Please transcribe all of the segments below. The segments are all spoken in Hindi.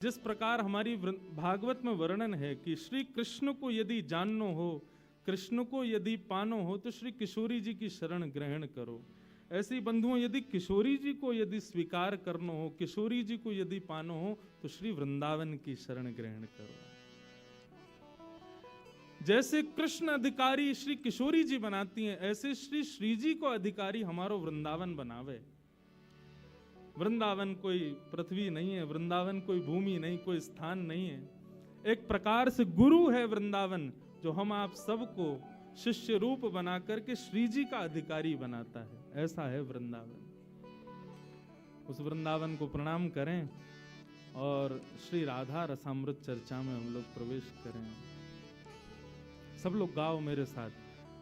जिस प्रकार हमारी भागवत में वर्णन है कि श्री कृष्ण को यदि जाननो हो, कृष्ण को यदि पानो हो तो श्री किशोरी जी की शरण ग्रहण करो। ऐसे ही बंधुओं, यदि किशोरी जी को यदि स्वीकार करना हो, किशोरी जी को यदि पानो हो तो श्री वृंदावन की शरण ग्रहण करो। जैसे कृष्ण अधिकारी श्री किशोरी जी बनाती हैं, ऐसे श्री श्री जी को अधिकारी हमारो वृंदावन बनावे। वृंदावन कोई पृथ्वी नहीं है, वृंदावन कोई भूमि नहीं, कोई स्थान नहीं है। एक प्रकार से गुरु है वृंदावन, जो हम आप सबको शिष्य रूप बना करके श्री जी का अधिकारी बनाता है। ऐसा है वृंदावन। उस वृंदावन को प्रणाम करें और श्री राधा रसामृत चर्चा में हम लोग प्रवेश करें। सब लोग गाओ मेरे साथ,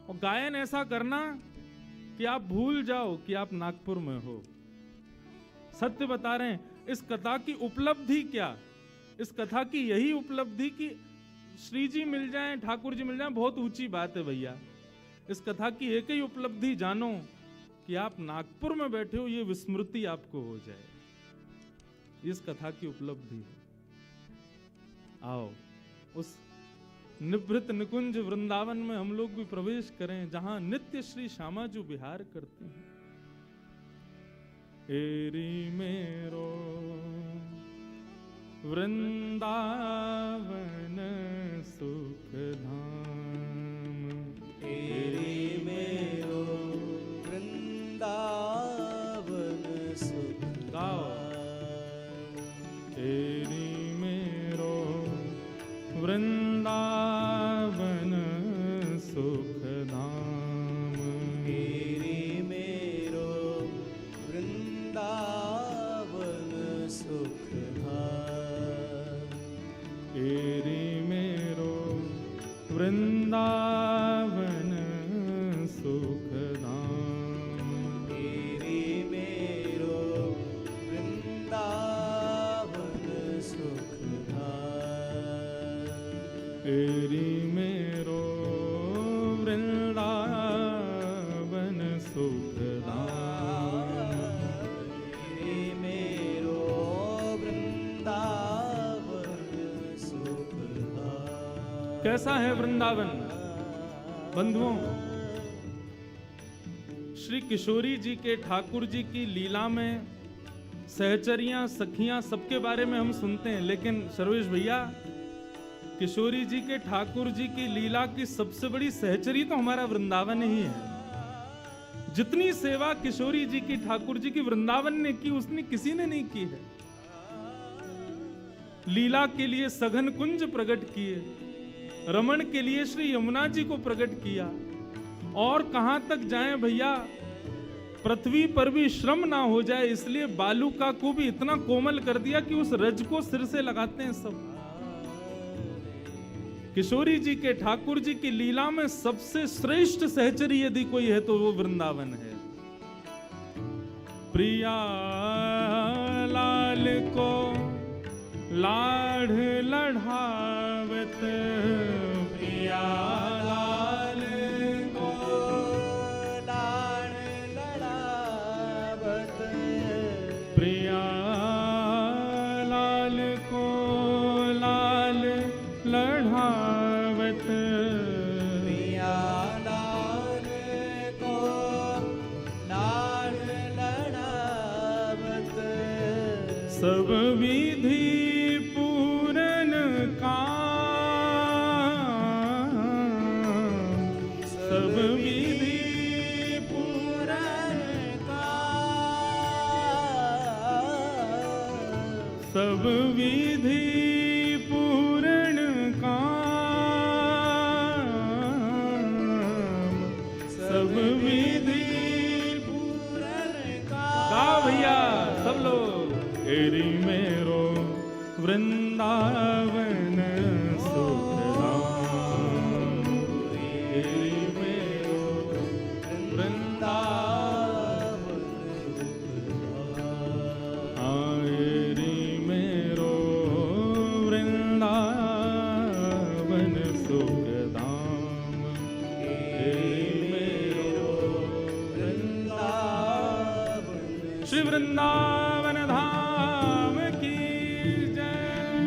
और गायन ऐसा करना कि आप भूल जाओ कि आप नागपुर में हो। सत्य बता रहे हैं, इस कथा की उपलब्धि क्या? इस कथा की यही उपलब्धि कि श्री जी मिल जाएं, ठाकुर जी मिल जाएं, बहुत ऊंची बात है भैया। इस कथा की एक ही उपलब्धि जानो कि आप नागपुर में बैठे हो, ये विस्मृति आपको हो जाए। इस कथा की उपलब्धि है। आओ उस निभृत निकुंज वृंदावन में हम लोग भी प्रवेश करें, जहां नित्य श्री श्यामा जी विहार करते हैं। एरी मेरो वृंदावन सुख धाम, एरी मेरो वृंदावन सुख धाम। एरी मेरो वृंदावन सुख धाम, एरी मेरो वृंदावन सुख धाम। एरी मेरो वृंदावन सुख धाम, एरी मेरो वृंदावन सुख धाम। एरी मेरो वृंदावन सुख धाम, एरी मेरो वृंदावन सुख धाम। कैसा है वृंदावन बंधुओं? श्री किशोरी जी के ठाकुर जी की लीला में सहचरियां, सखियां, सबके बारे में हम सुनते हैं, लेकिन सर्वेश भैया, किशोरी जी के ठाकुर जी की लीला की सबसे बड़ी सहचरी तो हमारा वृंदावन ही है। जितनी सेवा किशोरी जी की ठाकुर जी की वृंदावन ने की, उसने किसी ने नहीं की है। लीला के लिए सघन कुंज प्रकट किए, रमण के लिए श्री यमुना जी को प्रकट किया, और कहां तक जाएं भैया, पृथ्वी पर भी श्रम ना हो जाए इसलिए बालूका को भी इतना कोमल कर दिया कि उस रज को सिर से लगाते हैं सब। किशोरी जी के ठाकुर जी की लीला में सबसे श्रेष्ठ सहचरी यदि कोई है तो वो वृंदावन है। प्रिया लाल को लाढ़ लढ़ावत, प्रिया लाल को लाड़ लड़ावत, प्रिया लाल को लाल लढ़ावत, प्रिया लाल को लाड़ लड़ावत। सब विधि पूरन काम, सब विधि पूरन काम, सब विधि पूरण काम, सब विधि पूरन गाओ भैया सब लोग। एरी मेरो वृंदावन सुख धाम, एरी मेरो वृंदावन, एरी मेरो वृंदावन सुख धाम, एरी मेरो वृंदावन श्री वृंदावन धाम की जय।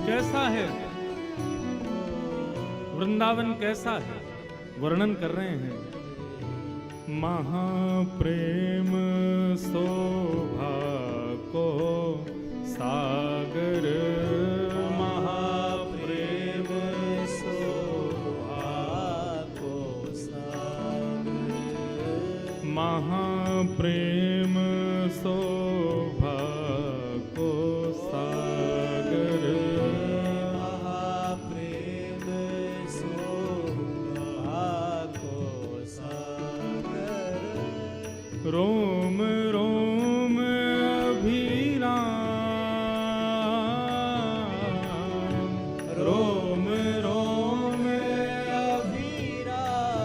कैसा है, वृंदावन कैसा है, वर्णन कर रहे हैं। महाप्रेम शोभा को सागर, महाप्रेम शोभा को सागर, महाप्रेम शोभा को सागर, महाप्रेम शोभा को सागर, रोम रोम अभिराम, रोम रोम अभिराम,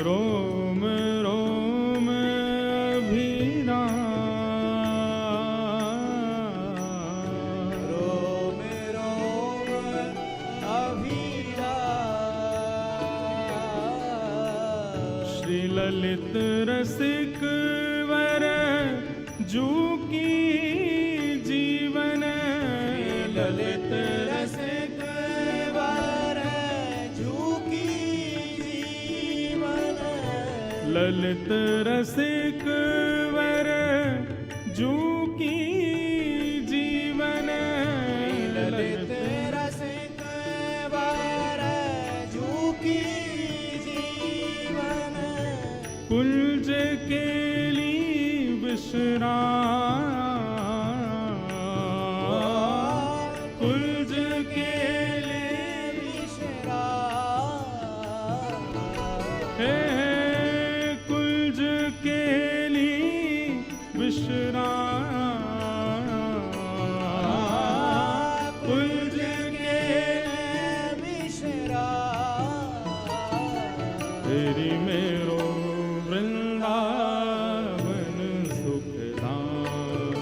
रोम रोम अभिराम, रोम रोम अभिराम, श्री ललित रसिक वर जू की जीवन, ललित रसिक वर झूकी जीवन, ललित रसिक वर जू की जीवन, ललित रसिक वर झूकी जीवन, कुंज केली विश्राम, कुंज केली विश्राम, हे कुंज केली विश्राम, कुंज के विश्राम, तेरी मेरो वृंदावन सुखधाम,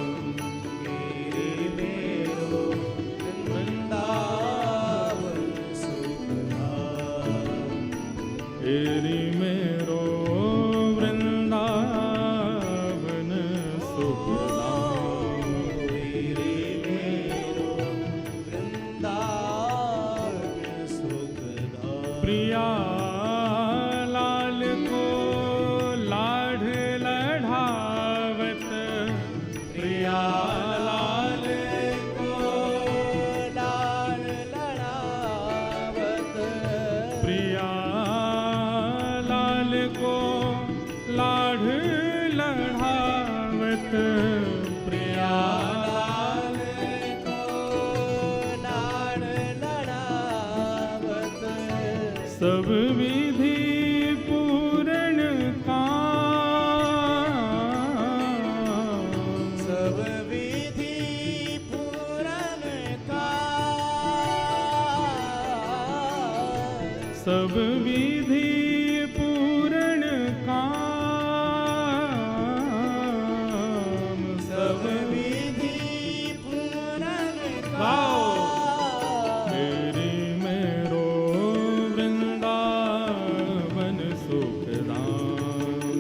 तेरे मेरो वृंदावन सुखधाम, तेरी मेरो वृंदावन सुखधाम, तेरे मेरो वृंदावन सुखधाम, प्रिया लाल को लाढ़ लढ़ावत, प्रिया लाल को लाल लड़ावत, प्रिया लाल को लाढ़ लढ़ावत, प्रिया लाल को लाल लड़ावत, सब विधि पूर्ण काम, सब विधि पूरन काम, सब विधि पूर्ण काम, सब विधि पूरन गाओ। काम, तेरी मेरो वृंदावन सुखधाम,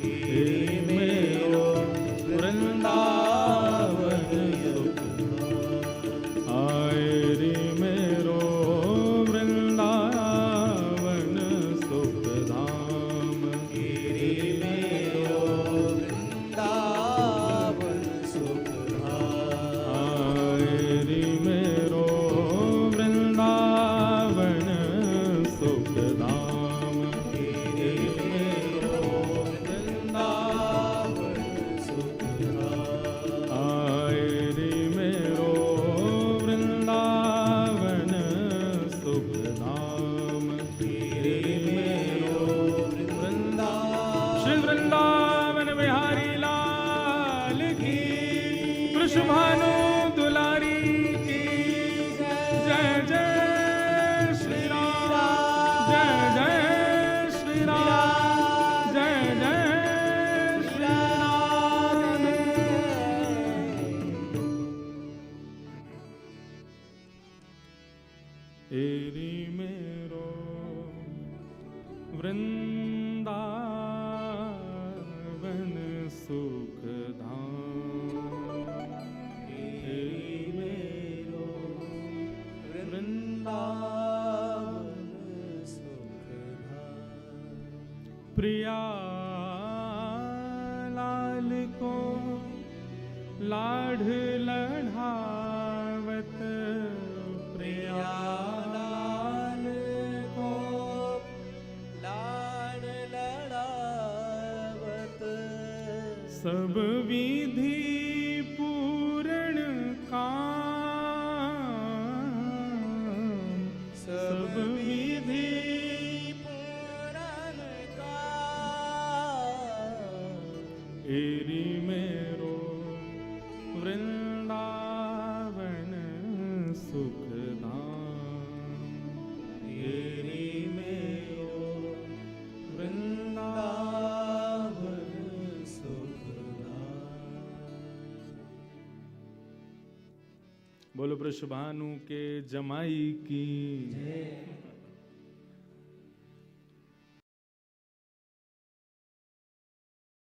तेरी मेरो वृंदावन सुखधाम, आए रे मेरो वृंदावन सुखधाम, तेरे मेरो वृंदावन सुखधाम, आए रे मेरो वृंदावन सुखधाम, तेरे मेरो वृंदावन सुखधाम, आए रे मेरो वृंदावन सुखधाम, तेरे मेरो वृंदावन, श्री वृंदावन बिहारी लाल की, कृष्ण भानु दुलारी की, जय जय श्री राम, जय जय श्री राम, जय जय श्री राम। तेरी मेरो वृंदावन सुखधाम, प्रिया लाल को लाढ़ लढ़ावत, प्रिया लाल को लाड लड़ावत, सब विधि पूर्ण काम, सब विधि पूरन का, एरी मेरो वृंदावन सुखधाम, तेरी मेरो वृंदावन सुखधाम। बोलो वृषभानु के जमाई की जय।